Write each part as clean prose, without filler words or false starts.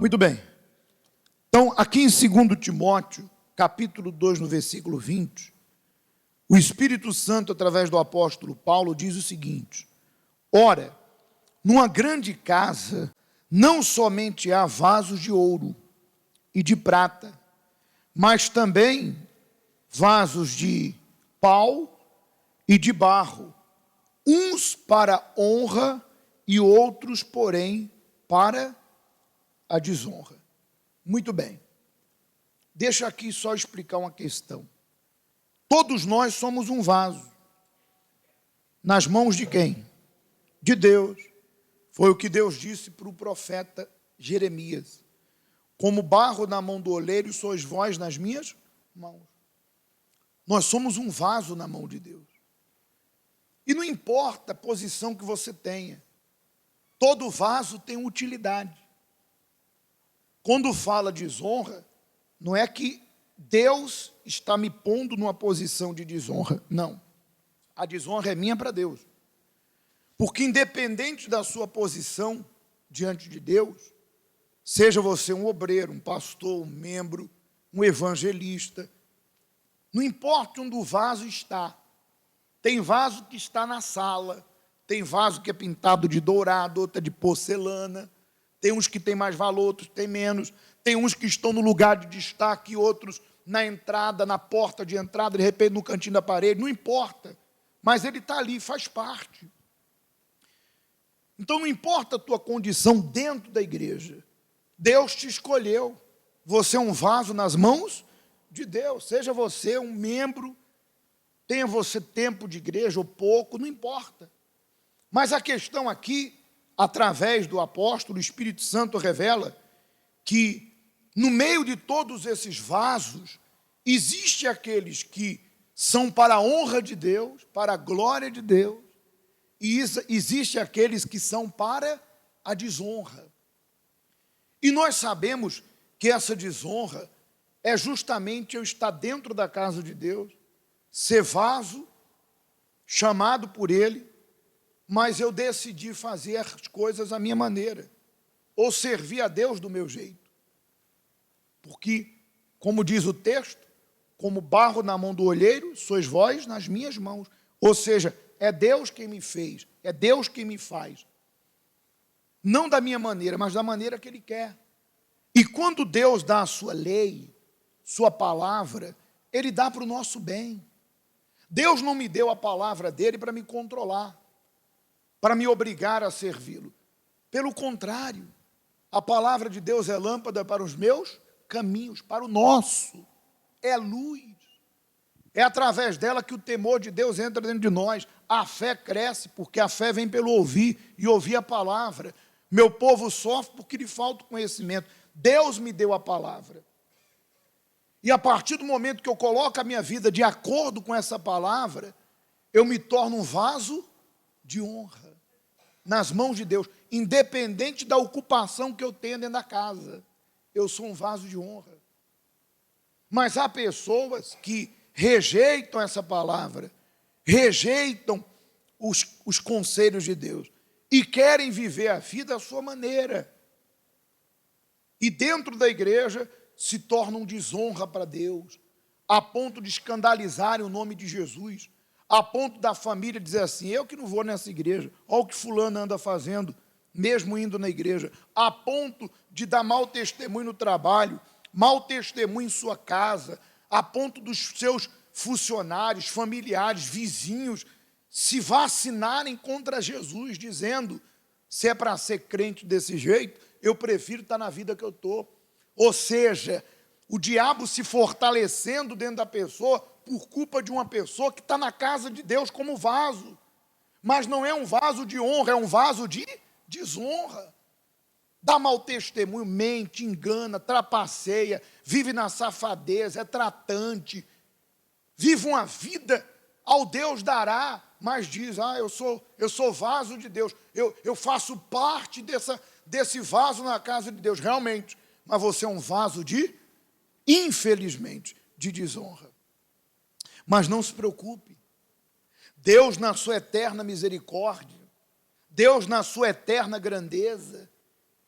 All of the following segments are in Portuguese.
Muito bem. Então, aqui em 2 Timóteo, capítulo 2, no versículo 20, o Espírito Santo, através do apóstolo Paulo, diz o seguinte: ora, numa grande casa, não somente há vasos de ouro e de prata, mas também vasos de pau e de barro, uns para honra e outros, porém, para a desonra. Muito bem. Deixa aqui só explicar uma questão. Todos nós somos um vaso. Nas mãos de quem? De Deus. Foi o que Deus disse para o profeta Jeremias. Como barro na mão do oleiro, sois vós nas minhas mãos. Nós somos um vaso na mão de Deus. E não importa a posição que você tenha, todo vaso tem utilidade. Quando fala desonra, não é que Deus está me pondo numa posição de desonra, não. A desonra é minha para Deus. Porque independente da sua posição diante de Deus, seja você um obreiro, um pastor, um membro, um evangelista, não importa onde o vaso está. Tem vaso que está na sala, tem vaso que é pintado de dourado, outro é de porcelana, tem uns que têm mais valor, outros têm menos, tem uns que estão no lugar de destaque, outros na entrada, na porta de entrada, de repente no cantinho da parede, não importa, mas ele está ali, faz parte. Então não importa a tua condição dentro da igreja, Deus te escolheu, você é um vaso nas mãos de Deus, seja você um membro, tenha você tempo de igreja ou pouco, não importa. Mas a questão aqui, através do apóstolo, o Espírito Santo revela que no meio de todos esses vasos, existe aqueles que são para a honra de Deus, para a glória de Deus, e existe aqueles que são para a desonra. E nós sabemos que essa desonra é justamente eu estar dentro da casa de Deus, ser vaso, chamado por Ele, mas eu decidi fazer as coisas à minha maneira, ou servir a Deus do meu jeito. Porque, como diz o texto, como barro na mão do olheiro, sois vós nas minhas mãos. Ou seja, é Deus quem me fez, é Deus quem me faz. Não da minha maneira, mas da maneira que Ele quer. E quando Deus dá a sua lei, sua palavra, Ele dá para o nosso bem. Deus não me deu a palavra dEle para me controlar, para me obrigar a servi-lo. Pelo contrário, a palavra de Deus é lâmpada para os meus caminhos, para o nosso. É luz. É através dela que o temor de Deus entra dentro de nós. A fé cresce, porque a fé vem pelo ouvir, e ouvir a palavra. Meu povo sofre porque lhe falta conhecimento. Deus me deu a palavra. E a partir do momento que eu coloco a minha vida de acordo com essa palavra, eu me torno um vaso de honra nas mãos de Deus, independente da ocupação que eu tenha dentro da casa. Eu sou um vaso de honra. Mas há pessoas que rejeitam essa palavra, rejeitam os conselhos de Deus e querem viver a vida à sua maneira. E dentro da igreja se tornam desonra para Deus, a ponto de escandalizarem o nome de Jesus, a ponto da família dizer assim: eu que não vou nessa igreja, olha o que fulano anda fazendo, mesmo indo na igreja, a ponto de dar mau testemunho no trabalho, mau testemunho em sua casa, a ponto dos seus funcionários, familiares, vizinhos, se vacinarem contra Jesus, dizendo: se é para ser crente desse jeito, eu prefiro estar na vida que eu estou. Ou seja, o diabo se fortalecendo dentro da pessoa por culpa de uma pessoa que está na casa de Deus como vaso. Mas não é um vaso de honra, é um vaso de desonra. Dá mau testemunho, mente, engana, trapaceia, vive na safadeza, é tratante, vive uma vida ao Deus dará, mas diz: eu sou vaso de Deus, eu faço parte desse vaso na casa de Deus. Realmente, mas você é um vaso infelizmente, de desonra. Mas não se preocupe, Deus na sua eterna misericórdia, Deus na sua eterna grandeza,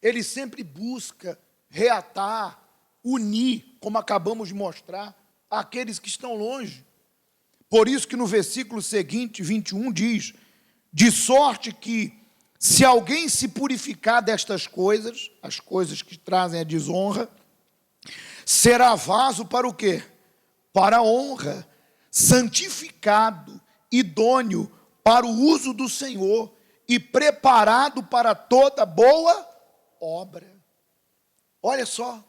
Ele sempre busca reatar, unir, como acabamos de mostrar, aqueles que estão longe. Por isso que no versículo seguinte, 21, diz: de sorte que, se alguém se purificar destas coisas, as coisas que trazem a desonra, será vaso para o quê? Para a honra, santificado, idôneo para o uso do Senhor e preparado para toda boa obra. Olha só,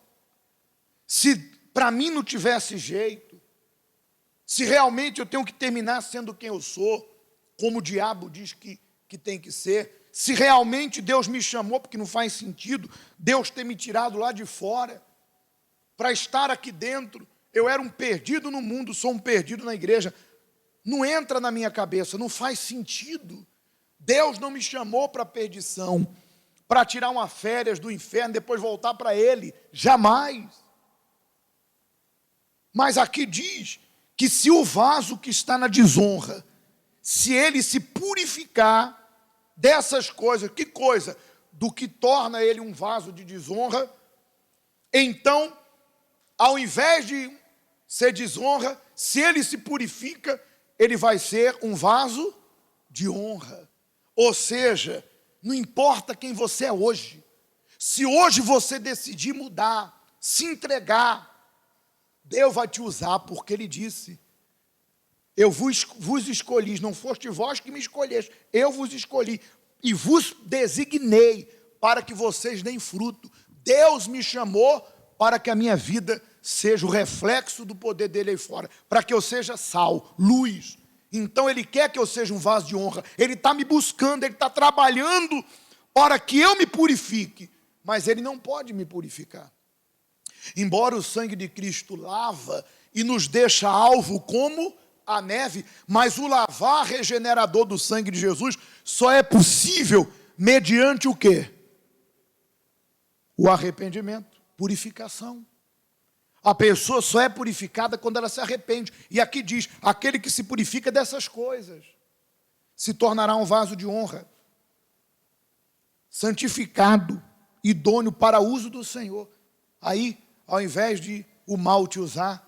se para mim não tivesse jeito, se realmente eu tenho que terminar sendo quem eu sou, como o diabo diz que tem que ser, se realmente Deus me chamou, porque não faz sentido Deus ter me tirado lá de fora, para estar aqui dentro, eu era um perdido no mundo, sou um perdido na igreja, não entra na minha cabeça, não faz sentido. Deus não me chamou para perdição, para tirar uma férias do inferno, depois voltar para Ele, jamais. Mas aqui diz que se o vaso que está na desonra, se ele se purificar dessas coisas, que coisa? Do que torna ele um vaso de desonra, então, ao invés de ser desonra, se ele se purifica, ele vai ser um vaso de honra. Ou seja, não importa quem você é hoje, se hoje você decidir mudar, se entregar, Deus vai te usar, porque Ele disse: eu vos escolhi, não foste vós que me escolheste, eu vos escolhi e vos designei para que vocês deem fruto. Deus me chamou para que a minha vida seja o reflexo do poder dele aí fora, para que eu seja sal, luz. Então Ele quer que eu seja um vaso de honra, Ele está me buscando, Ele está trabalhando para que eu me purifique, mas Ele não pode me purificar. Embora o sangue de Cristo lava e nos deixa alvo como a neve, mas o lavar regenerador do sangue de Jesus só é possível mediante o quê? O arrependimento, purificação. A pessoa só é purificada quando ela se arrepende. E aqui diz: aquele que se purifica dessas coisas se tornará um vaso de honra, santificado, idôneo para uso do Senhor. Aí, ao invés de o mal te usar,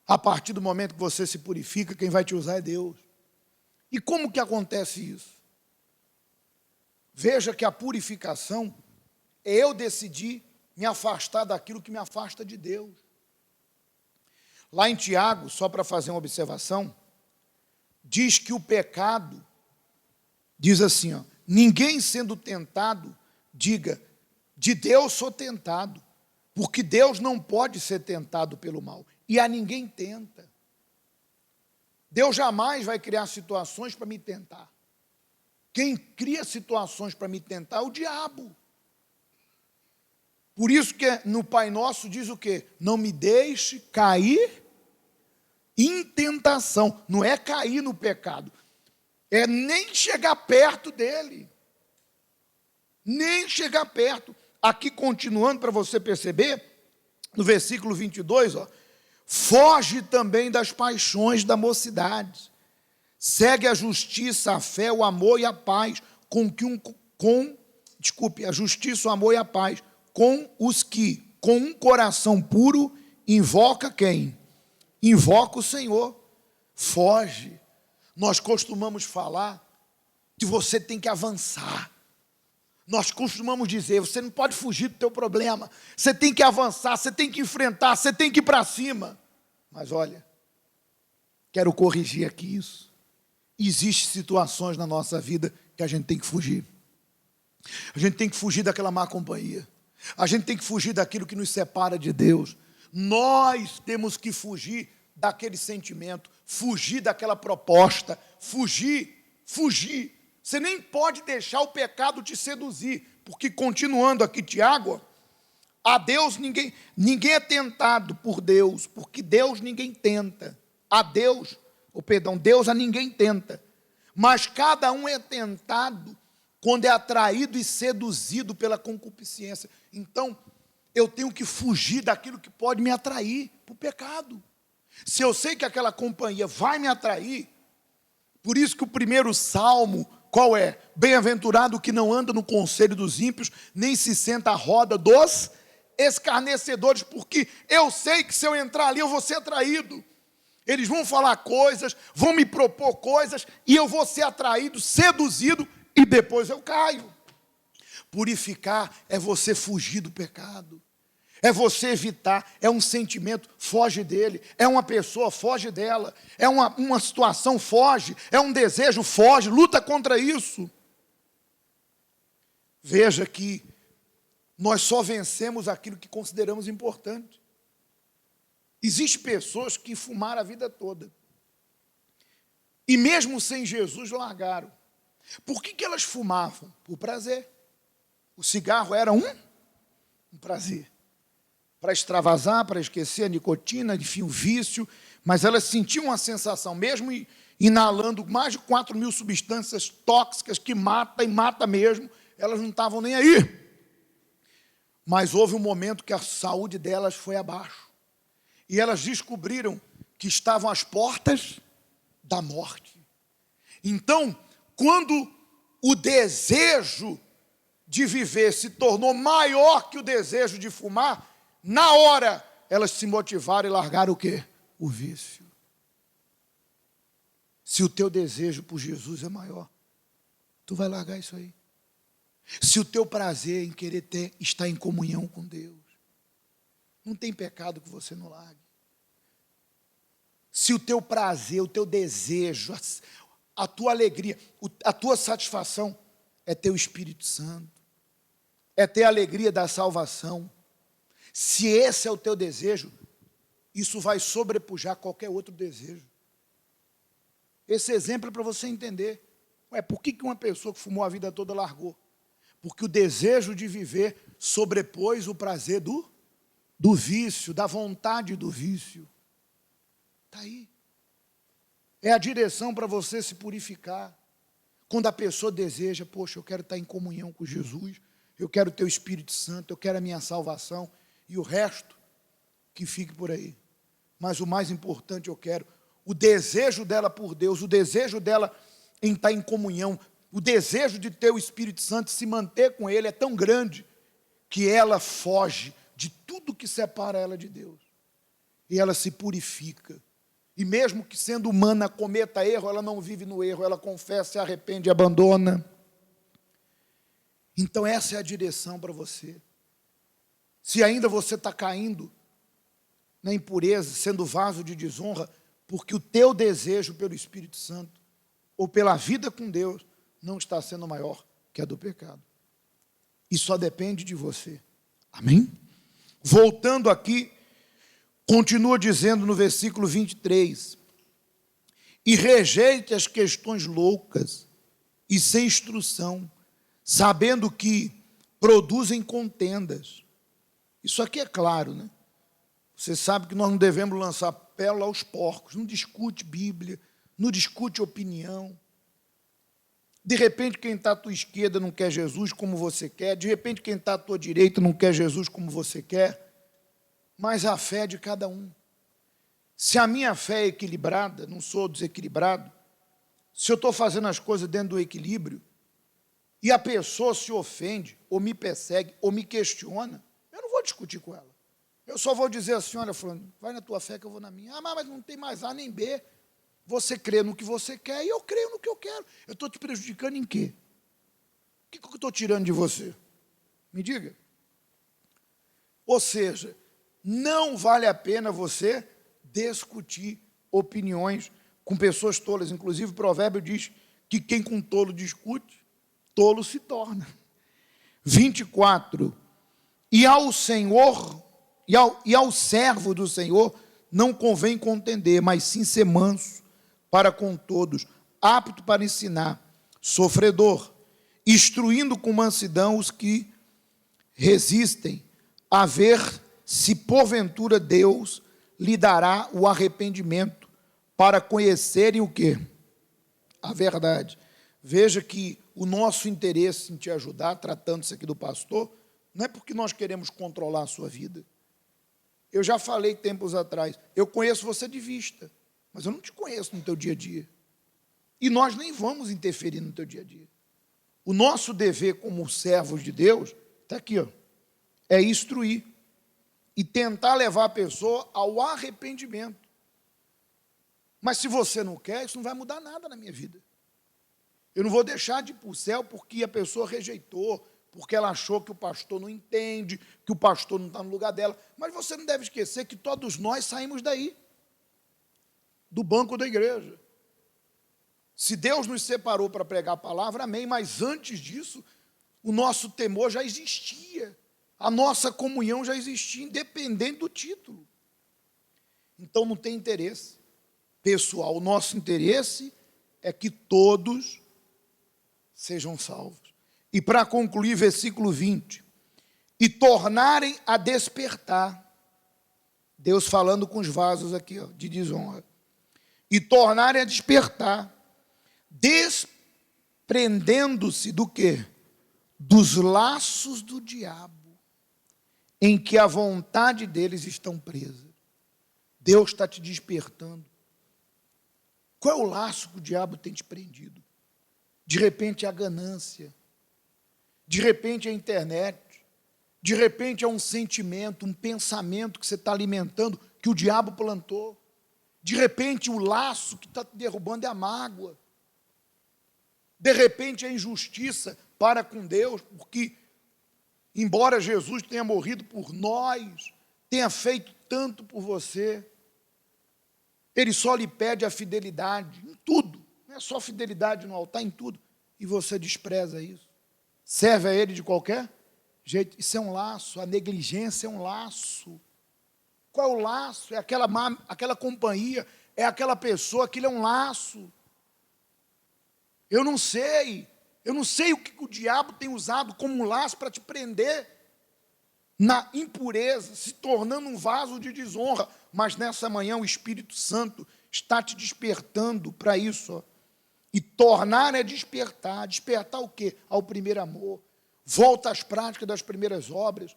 a partir do momento que você se purifica, quem vai te usar é Deus. E como que acontece isso? Veja que a purificação é eu decidir me afastar daquilo que me afasta de Deus. Lá em Tiago, só para fazer uma observação, diz que o pecado, diz assim, ninguém sendo tentado, diga, de Deus sou tentado, porque Deus não pode ser tentado pelo mal, e a ninguém tenta. Deus jamais vai criar situações para me tentar. Quem cria situações para me tentar é o diabo. Por isso que no Pai Nosso diz o quê? Não me deixe cair em tentação. Não é cair no pecado, é nem chegar perto dele. Nem chegar perto. Aqui continuando para você perceber, no versículo 22, foge também das paixões da mocidade. Segue a justiça, a fé, o amor e a paz, a justiça, o amor e a paz, com os que, com um coração puro, invoca quem? Invoca o Senhor. Foge. Nós costumamos falar que você tem que avançar. Nós costumamos dizer, você não pode fugir do teu problema, você tem que avançar, você tem que enfrentar, você tem que ir para cima. Mas olha, quero corrigir aqui isso. Existem situações na nossa vida que a gente tem que fugir. A gente tem que fugir daquela má companhia. A gente tem que fugir daquilo que nos separa de Deus. Nós temos que fugir daquele sentimento, fugir daquela proposta, fugir. Você nem pode deixar o pecado te seduzir, porque continuando aqui Tiago, a Deus ninguém é tentado por Deus, porque Deus ninguém tenta. Deus a ninguém tenta, mas cada um é tentado quando é atraído e seduzido pela concupiscência. Então, eu tenho que fugir daquilo que pode me atrair para o pecado. Se eu sei que aquela companhia vai me atrair, por isso que o primeiro salmo, qual é? Bem-aventurado o que não anda no conselho dos ímpios, nem se senta à roda dos escarnecedores, porque eu sei que se eu entrar ali eu vou ser atraído. Eles vão falar coisas, vão me propor coisas, e eu vou ser atraído, seduzido, e depois eu caio. Purificar é você fugir do pecado, é você evitar, é um sentimento, foge dele, é uma pessoa, foge dela, é uma situação, foge, é um desejo, foge, luta contra isso. Veja que nós só vencemos aquilo que consideramos importante. Existem pessoas que fumaram a vida toda, e mesmo sem Jesus largaram. Por que elas fumavam? Por prazer. O cigarro era um prazer, para extravasar, para esquecer a nicotina, enfim, o vício, mas elas sentiam uma sensação, mesmo inalando mais de 4.000 substâncias tóxicas que matam, e mata mesmo, elas não estavam nem aí. Mas houve um momento que a saúde delas foi abaixo, e elas descobriram que estavam às portas da morte. Então, quando o desejo de viver se tornou maior que o desejo de fumar, na hora elas se motivaram e largaram o quê? O vício. Se o teu desejo por Jesus é maior, tu vai largar isso aí. Se o teu prazer em querer estar em comunhão com Deus, não tem pecado que você não largue. Se o teu prazer, o teu desejo, a tua alegria, a tua satisfação é ter o Espírito Santo, é ter a alegria da salvação, se esse é o teu desejo, isso vai sobrepujar qualquer outro desejo. Esse exemplo é para você entender. Por que uma pessoa que fumou a vida toda largou? Porque o desejo de viver sobrepôs o prazer do vício, da vontade do vício. Está aí. É a direção para você se purificar. Quando a pessoa deseja, poxa, eu quero estar em comunhão com Jesus, eu quero ter o Espírito Santo, eu quero a minha salvação, e o resto que fique por aí. Mas o mais importante eu quero, o desejo dela por Deus, o desejo dela em estar em comunhão, o desejo de ter o Espírito Santo, se manter com Ele é tão grande, que ela foge de tudo que separa ela de Deus. E ela se purifica. E mesmo que sendo humana cometa erro, ela não vive no erro, ela confessa, se arrepende e abandona. Então essa é a direção para você. Se ainda você está caindo na impureza, sendo vaso de desonra, porque o teu desejo pelo Espírito Santo, ou pela vida com Deus, não está sendo maior que a do pecado. E só depende de você. Amém? Voltando aqui, continua dizendo no versículo 23, e rejeite as questões loucas e sem instrução, sabendo que produzem contendas. Isso aqui é claro, né? Você sabe que nós não devemos lançar pérola aos porcos, não discute Bíblia, não discute opinião. De repente quem está à tua esquerda não quer Jesus como você quer, de repente quem está à tua direita não quer Jesus como você quer, mas a fé é de cada um. Se a minha fé é equilibrada, não sou desequilibrado, se eu estou fazendo as coisas dentro do equilíbrio, e a pessoa se ofende, ou me persegue, ou me questiona, eu não vou discutir com ela. Eu só vou dizer assim, olha, fulano, vai na tua fé que eu vou na minha. Ah, mas não tem mais A nem B. Você crê no que você quer e eu creio no que eu quero. Eu estou te prejudicando em quê? O que eu estou tirando de você? Me diga. Ou seja, não vale a pena você discutir opiniões com pessoas tolas. Inclusive, o provérbio diz que quem com tolo discute, tolo se torna. 24. E ao Senhor, e ao servo do Senhor, não convém contender, mas sim ser manso para com todos, apto para ensinar, sofredor, instruindo com mansidão os que resistem, a ver se porventura Deus lhe dará o arrependimento para conhecerem o quê? A verdade. Veja que o nosso interesse em te ajudar, tratando-se aqui do pastor, não é porque nós queremos controlar a sua vida. Eu já falei tempos atrás, eu conheço você de vista, mas eu não te conheço no teu dia a dia. E nós nem vamos interferir no teu dia a dia. O nosso dever como servos de Deus, está aqui, ó, é instruir. e tentar levar a pessoa ao arrependimento. Mas se você não quer, isso não vai mudar nada na minha vida. Eu não vou deixar de ir para o céu porque a pessoa rejeitou, porque ela achou que o pastor não entende, que o pastor não está no lugar dela. Mas você não deve esquecer que todos nós saímos daí, do banco da igreja. Se Deus nos separou para pregar a palavra, amém, mas antes disso, o nosso temor já existia, a nossa comunhão já existia, independente do título. Então não tem interesse pessoal, o nosso interesse é que todos sejam salvos. E para concluir, versículo 20, e tornarem a despertar, Deus falando com os vasos aqui, ó, de desonra, e tornarem a despertar, desprendendo-se do quê? Dos laços do diabo, em que a vontade deles estão presas. Deus está te despertando. Qual é o laço que o diabo tem te prendido? De repente é a ganância, de repente é a internet, de repente é um sentimento, um pensamento que você está alimentando, que o diabo plantou. De repente o laço que está te derrubando é a mágoa. De repente é a injustiça para com Deus, porque, embora Jesus tenha morrido por nós, tenha feito tanto por você, Ele só lhe pede a fidelidade em tudo. Não é só fidelidade no altar, em tudo. E você despreza isso. Serve a Ele de qualquer jeito. Isso é um laço. A negligência é um laço. Qual é o laço? É aquela companhia, é aquela pessoa, aquilo é um laço. Eu não sei o que o diabo tem usado como um laço para te prender na impureza, se tornando um vaso de desonra. Mas nessa manhã o Espírito Santo está te despertando para isso. Ó. E tornar é despertar. Despertar o quê? Ao primeiro amor. Volta às práticas das primeiras obras.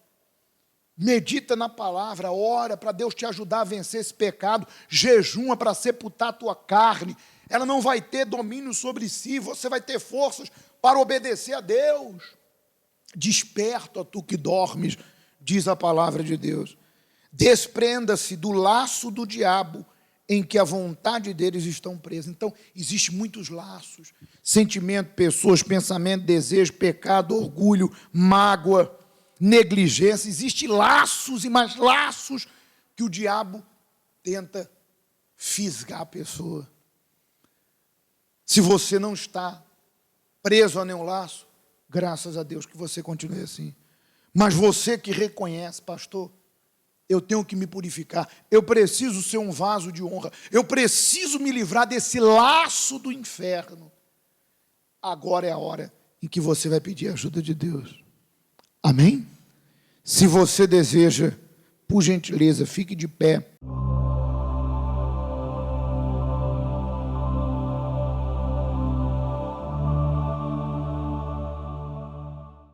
Medita na palavra, ora para Deus te ajudar a vencer esse pecado. Jejuma para sepultar a tua carne. Ela não vai ter domínio sobre si. Você vai ter forças para obedecer a Deus. Desperta, tu que dormes, diz a palavra de Deus. Desprenda-se do laço do diabo em que a vontade deles estão presas. Então, existem muitos laços. Sentimento, pessoas, pensamento, desejo, pecado, orgulho, mágoa, negligência. Existem laços e mais laços que o diabo tenta fisgar a pessoa. Se você não está preso a nenhum laço, graças a Deus que você continue assim. Mas você que reconhece, pastor, eu tenho que me purificar, eu preciso ser um vaso de honra, eu preciso me livrar desse laço do inferno. Agora é a hora em que você vai pedir a ajuda de Deus. Amém? Se você deseja, por gentileza, fique de pé.